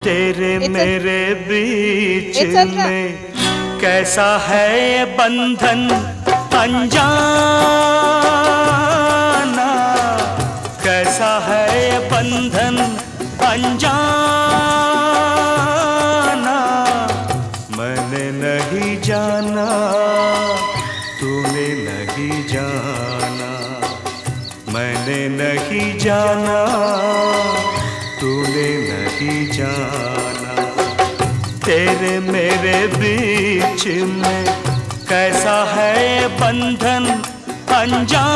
तेरे मेरे बीच में कैसा है ये बंधन अनजाना, कैसा है ये बंधन अनजाना। मैंने नहीं जाना, तूने नहीं जाना, मैंने नहीं जाना, तूने नहीं जाना। तेरे मेरे बीच में कैसा है बंधन अनजाना।